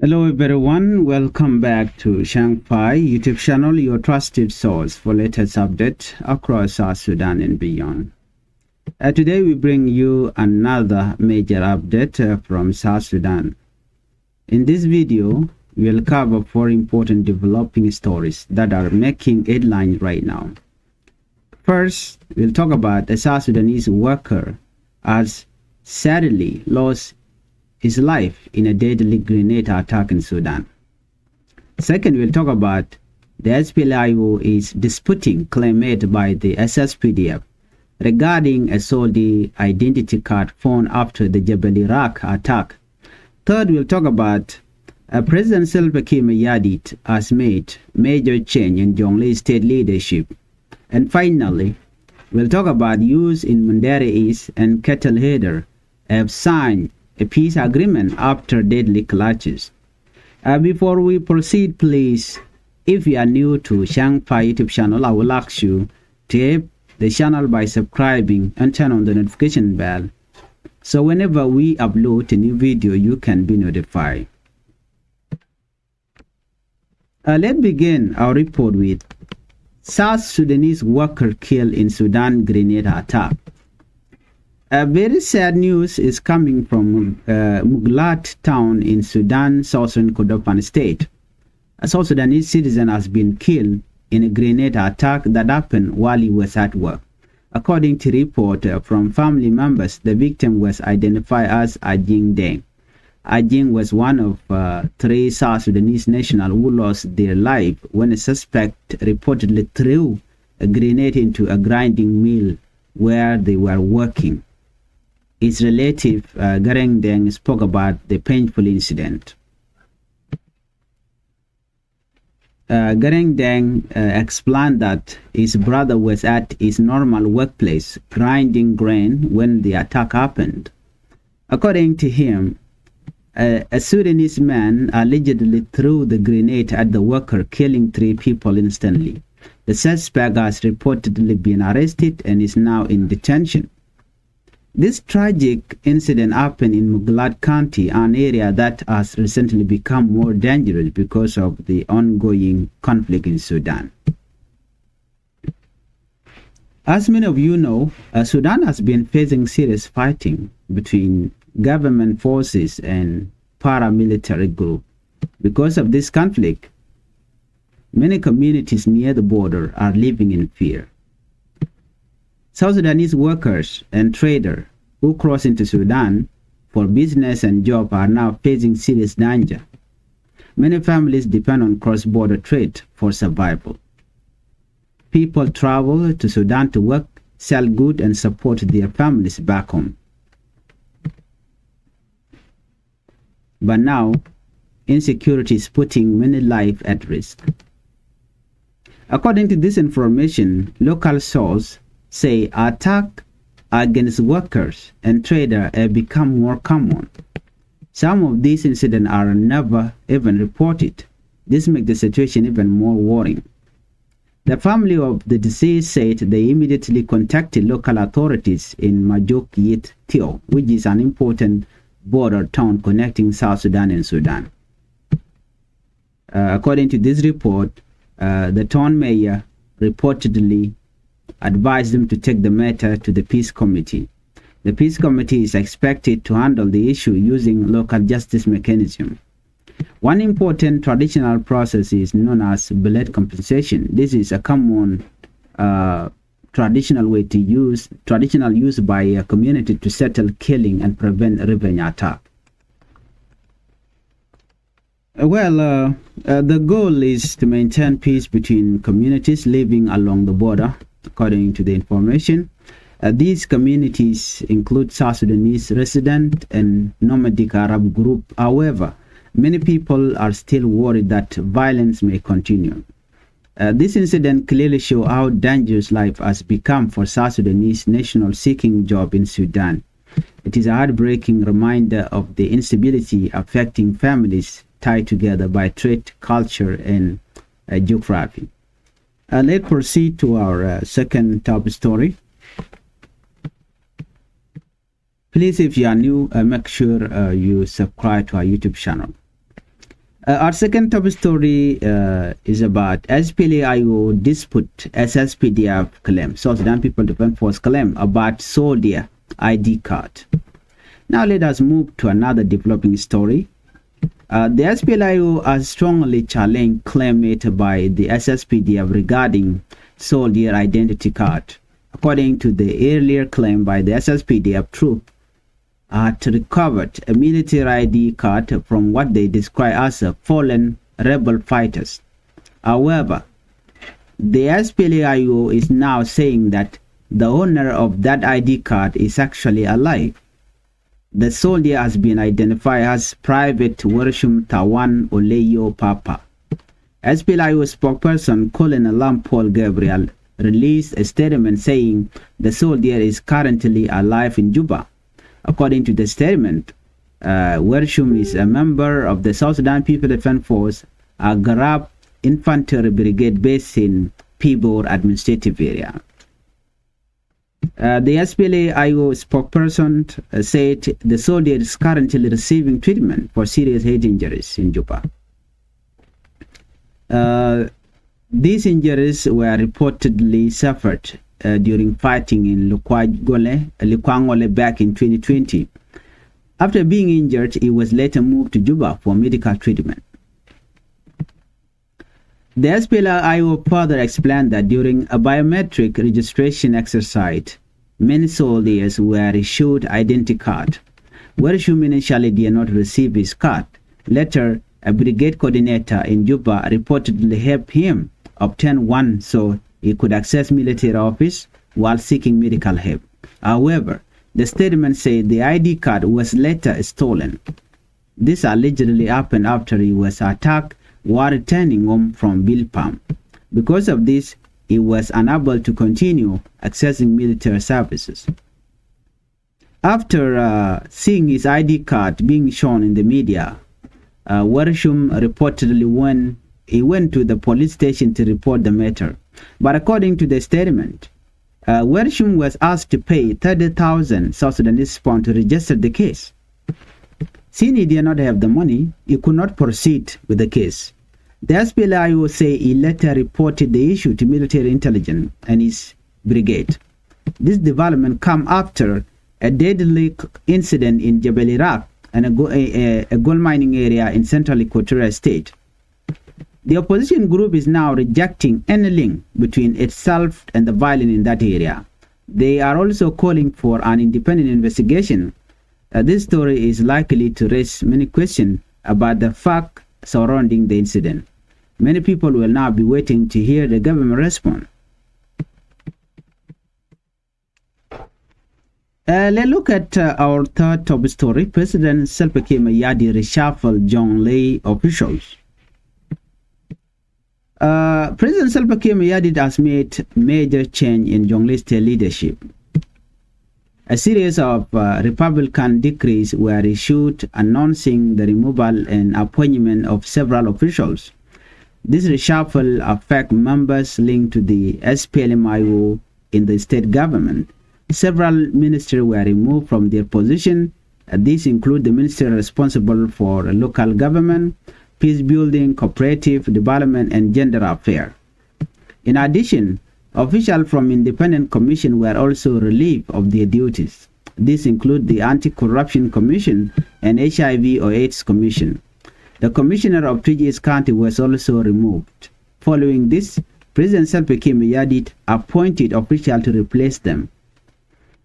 Hello everyone, welcome back to Changfied YouTube channel, your trusted source for latest updates across South Sudan and beyond. Today we bring you another major update from South Sudan. In this video, we'll cover four important developing stories that are making headlines right now. First, we'll talk about a South Sudanese worker has sadly lost his life in a deadly grenade attack in Sudan. Second, we'll talk about the SPLIO is disputing claim made by the SSPDF regarding a soldier identity card found after the Jebel Iraq attack. Third, we'll talk about President Salva Kiir Mayardit has made major change in Jonglei state leadership. And finally, we'll talk about youth in Mundari East and cattle header have signed a peace agreement after deadly clashes. Before we proceed, please, if you are new to Changfied YouTube channel, I will ask you to help the channel by subscribing and turn on the notification bell, so whenever we upload a new video, you can be notified. Let's begin our report with South Sudanese worker killed in Sudan grenade attack. Very sad news is coming from Muglat town in Sudan, southern Kordofan state. A South Sudanese citizen has been killed in a grenade attack that happened while he was at work. According to report from family members, the victim was identified as Ajing Deng. Ajing was one of three South Sudanese nationals who lost their life when a suspect reportedly threw a grenade into a grinding mill where they were working. His relative, Gareng Deng, spoke about the painful incident. Gareng Deng explained that his brother was at his normal workplace grinding grain when the attack happened. According to him, a Sudanese man allegedly threw the grenade at the worker, killing 3 people instantly. The suspect has reportedly been arrested and is now in detention. This tragic incident happened in Muglat County, an area that has recently become more dangerous because of the ongoing conflict in Sudan. As many of you know, Sudan has been facing serious fighting between government forces and paramilitary groups. Because of this conflict, many communities near the border are living in fear. South Sudanese workers and traders who cross into Sudan for business and job are now facing serious danger. Many families depend on cross-border trade for survival. People travel to Sudan to work, sell goods, and support their families back home. But now, insecurity is putting many lives at risk. According to this information, local sources say attacks against workers and traders have become more common. Some of these incidents are never even reported. This makes the situation even more worrying. The family of the deceased said they immediately contacted local authorities in Majuk Yit Tio, which is an important border town connecting South Sudan and Sudan. According to this report, the town mayor reportedly advised them to take the matter to the Peace Committee. The Peace Committee is expected to handle the issue using local justice mechanism. One important traditional process is known as bullet compensation. This is a common traditional use by a community to settle killing and prevent revenge attack. The goal is to maintain peace between communities living along the border. According to the information, these communities include South Sudanese resident and nomadic Arab group. However, many people are still worried that violence may continue. This incident clearly shows how dangerous life has become for South Sudanese nationals seeking job in Sudan. It is a heartbreaking reminder of the instability affecting families tied together by trade, culture, and geography. Let's proceed to our second top story. Please, if you are new, make sure you subscribe to our YouTube channel. Our second top story is about SPLA-IO dispute SSPDF claim, South Sudan People Defense Force claim about soldier ID card. Now let us move to another developing story. The SPLA-IO has strongly challenged claim made by the SSPDF regarding soldier identity card. According to the earlier claim by the SSPDF troop, had recovered a military ID card from what they describe as a fallen rebel fighters. However, the SPLA-IO is now saying that the owner of that ID card is actually alive. The soldier has been identified as Private Wershum Tawan Oleyo Papa. SPLA-IO spokesperson Colonel Paul Gabriel released a statement saying the soldier is currently alive in Juba. According to the statement, Wershum is a member of the South Sudan People Defense Force, a Garab Infantry Brigade based in Pibor administrative area. The SPLA-IO spokesperson said the soldier is currently receiving treatment for serious head injuries in Juba. These injuries were reportedly suffered during fighting in Lukwangole back in 2020. After being injured, he was later moved to Juba for medical treatment. The SPLA-IO further explained that during a biometric registration exercise, many soldiers were issued identity card. Wershum initially did not receive his card. Later, a brigade coordinator in Juba reportedly helped him obtain one so he could access military office while seeking medical help. However, the statement said the ID card was later stolen. This allegedly happened after he was attacked while returning home from Bilpam. Because of this, he was unable to continue accessing military services. After seeing his ID card being shown in the media, Wershum reportedly went to the police station to report the matter. But according to the statement, Wershum was asked to pay 30,000 South Sudanese pounds to register the case. Since he did not have the money, he could not proceed with the case. The SPLA-IO say he later reported the issue to military intelligence and his brigade. This development came after a deadly incident in Jebel Iraq and a gold mining area in central Equatorial State. The opposition group is now rejecting any link between itself and the violence in that area. They are also calling for an independent investigation. This story is likely to raise many questions about the fact surrounding the incident. Many people will now be waiting to hear the government response. Let's look at our third top story. President Salva Kiir Mayadi reshuffle Jonglei officials. President Salva Kiir Mayadi has made major change in Jonglei state leadership. A series of Republican decrees were issued announcing the removal and appointment of several officials. This reshuffle affects members linked to the SPLM-IO in the state government. Several ministers were removed from their position. These include the minister responsible for local government, peace building, cooperative development, and gender affairs. In addition, officials from independent commission were also relieved of their duties. These include the Anti-Corruption Commission and HIV or AIDS Commission. The commissioner of Twitch County was also removed. Following this, President Salva Kiir Mayadi appointed officials to replace them.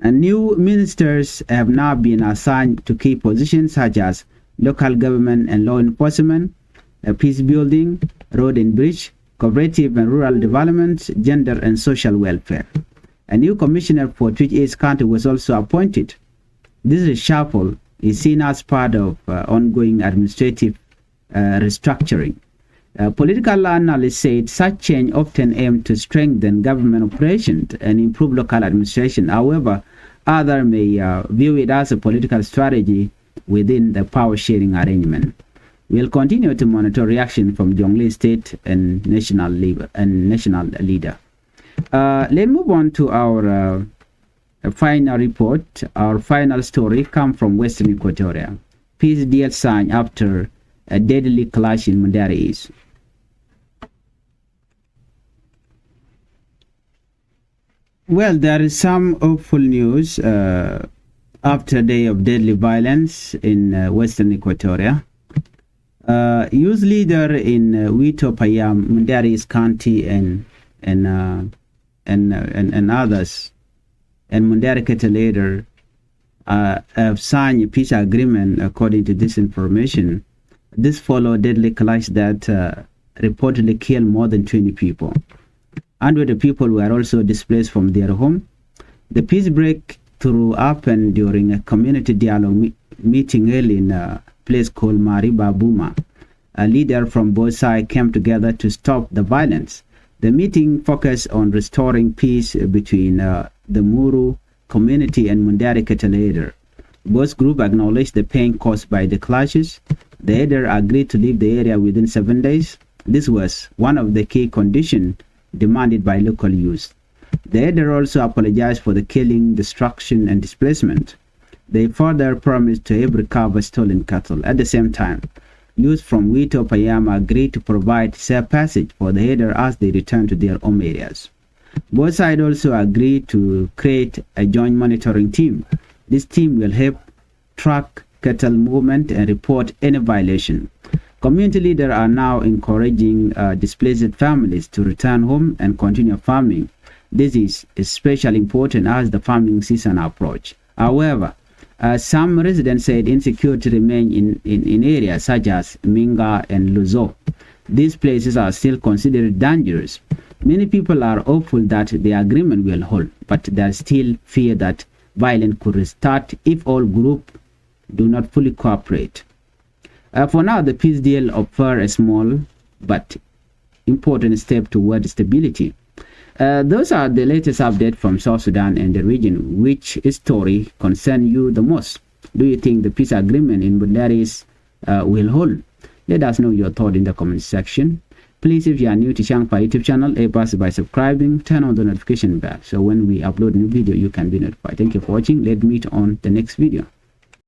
And new ministers have now been assigned to key positions such as local government and law enforcement, peace building, road and bridge, cooperative and rural development, gender and social welfare. A new commissioner for Twitch County was also appointed. This reshuffle is seen as part of ongoing administrative restructuring. Political analysts said such change often aim to strengthen government operations and improve local administration. However, others may view it as a political strategy within the power-sharing arrangement. We'll continue to monitor reaction from Jonglei State and national leader. Let's move on to our final report. Our final story comes from Western Equatoria. Peace deal signed after a deadly clash in Mundari is. Well, there is some hopeful news after a day of deadly violence in western Equatoria. Youth leader in Wito Payam, Mundari's county, and others, and Mundari cattle leader have signed a peace agreement. According to this information, this followed deadly clash that reportedly killed more than 20 people. Hundreds of people were also displaced from their home. The peace breakthrough happened during a community dialogue meeting early in a place called Mariba Buma. A leader from both sides came together to stop the violence. The meeting focused on restoring peace between the Muru community and Mundari cattle leader. Both groups acknowledged the pain caused by the clashes. The leader agreed to leave the area within 7 days. This was one of the key conditions demanded by local youth. The leader also apologized for the killing, destruction, and displacement. They further promised to recover stolen cattle. At the same time, youth from Wito Payama agreed to provide safe passage for the leader as they return to their home areas. Both sides also agreed to create a joint monitoring team. This team will help track cattle movement and report any violation. Community leaders are now encouraging displaced families to return home and continue farming. This is especially important as the farming season approaches. However, some residents said insecurity remains in areas such as Minga and Luzo. These places are still considered dangerous. Many people are hopeful that the agreement will hold, but there is still fear that violence could restart if all groups do not fully cooperate. For now, the peace deal offers a small but important step toward stability. Those are the latest updates from South Sudan and the region. Which story concerns you the most? Do you think the peace agreement in Mundari will hold? Let us know your thought in the comment section. Please, if you are new to Changfied YouTube channel, help us by subscribing, turn on the notification bell so when we upload new video, you can be notified. Thank you for watching. Let's meet on the next video.